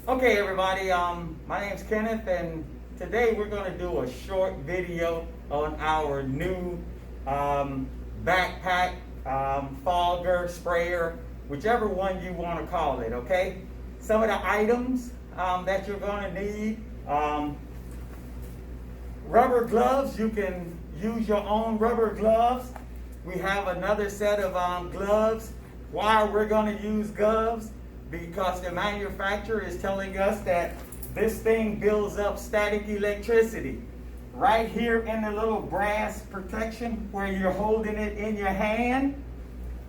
Okay, everybody, my name's Kenneth, and today we're going to do a short video on our new backpack, fogger, sprayer, whichever one you want to call it, okay? Some of the items that you're going to need, rubber gloves. You can use your own rubber gloves. We have another set of gloves. Why we're going to use gloves? Because the manufacturer is telling us that this thing builds up static electricity. Right here in the little brass protection where you're holding it in your hand,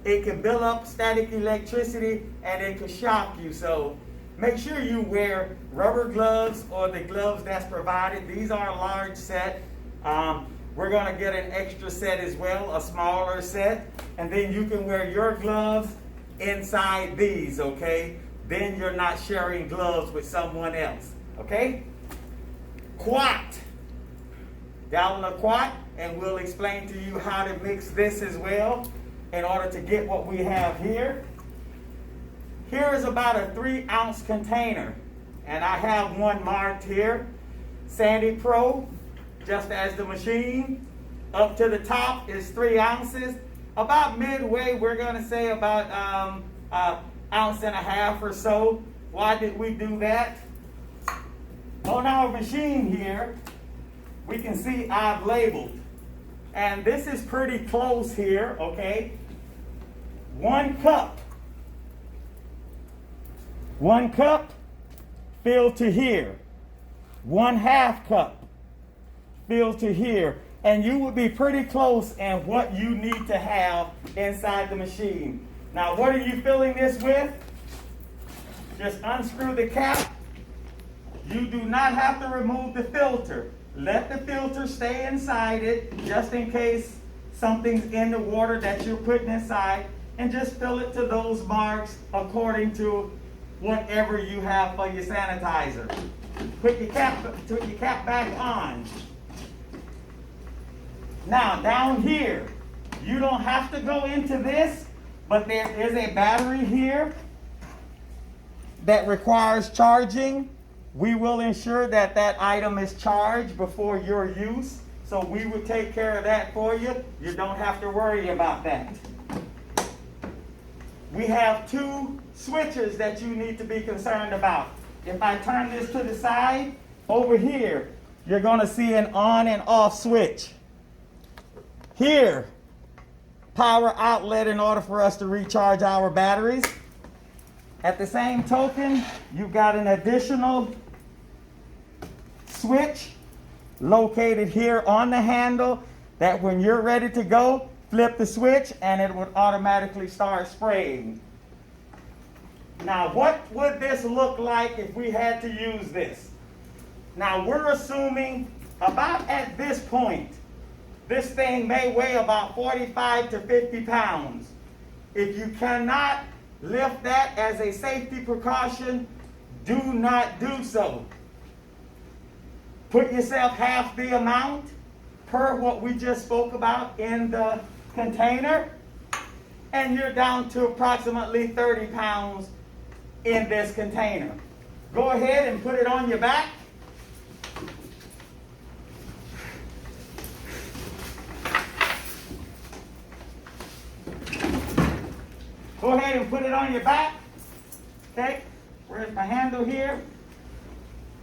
it can build up static electricity and it can shock you. So make sure you wear rubber gloves or the gloves that's provided. These are a large set. We're going to get an extra set as well, a smaller set. And then you can wear your gloves inside these, okay? Then you're not sharing gloves with someone else, okay? Quat, gallon of quat, and we'll explain to you how to mix this as well in order to get what we have here. Here is about a 3-ounce container, and I have one marked here, SaniPro, just as the machine. Up to the top is 3 ounces. About midway, we're going to say about an ounce and a half or so. Why did we do that? On our machine here, we can see I've labeled. And this is pretty close here, okay? 1 cup. 1 cup filled to here. 1/2 cup filled to here. And you will be pretty close in what you need to have inside the machine. Now, what are you filling this with? Just unscrew the cap. You do not have to remove the filter. Let the filter stay inside it, just in case something's in the water that you're putting inside, and just fill it to those marks according to whatever you have for your sanitizer. Put your cap back on. Now, down here, you don't have to go into this, but there is a battery here that requires charging. We will ensure that that item is charged before your use, so we will take care of that for you. You don't have to worry about that. We have 2 switches that you need to be concerned about. If I turn this to the side, over here, you're going to see an on and off switch. Here, power outlet in order for us to recharge our batteries. At the same token, you've got an additional switch located here on the handle that when you're ready to go, flip the switch and it would automatically start spraying. Now, what would this look like if we had to use this? Now, we're assuming about at this point, this thing may weigh about 45 to 50 pounds. If you cannot lift that as a safety precaution, do not do so. Put yourself half the amount per what we just spoke about in the container, and you're down to approximately 30 pounds in this container. Go ahead and put it on your back. Go ahead and put it on your back. Okay, where's my handle here?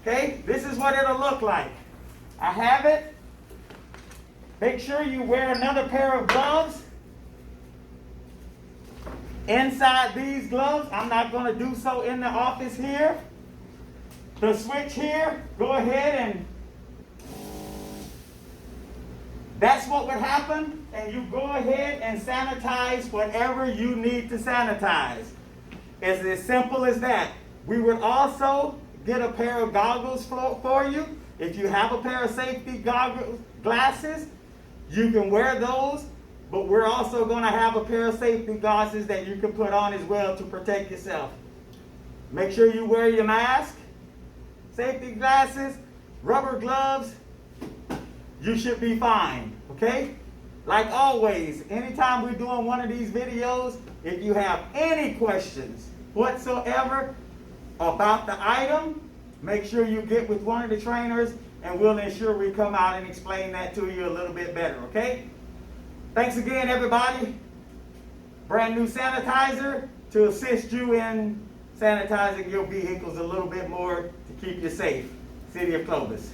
Okay, this is what it'll look like. I have it. Make sure you wear another pair of gloves. Inside these gloves, I'm not going to do so in the office here. The switch here, go ahead and that's what would happen, and you go ahead and sanitize whatever you need to sanitize. It's as simple as that. We would also get a pair of goggles for you. If you have a pair of safety glasses, you can wear those, but we're also going to have a pair of safety glasses that you can put on as well to protect yourself. Make sure you wear your mask, safety glasses, rubber gloves. You should be fine, okay? Like always, anytime we're doing one of these videos, if you have any questions whatsoever, about the item, make sure you get with one of the trainers, and we'll ensure we come out and explain that to you a little bit better, okay? Thanks again, everybody. Brand new sanitizer to assist you in sanitizing your vehicles a little bit more to keep you safe. City of Clovis.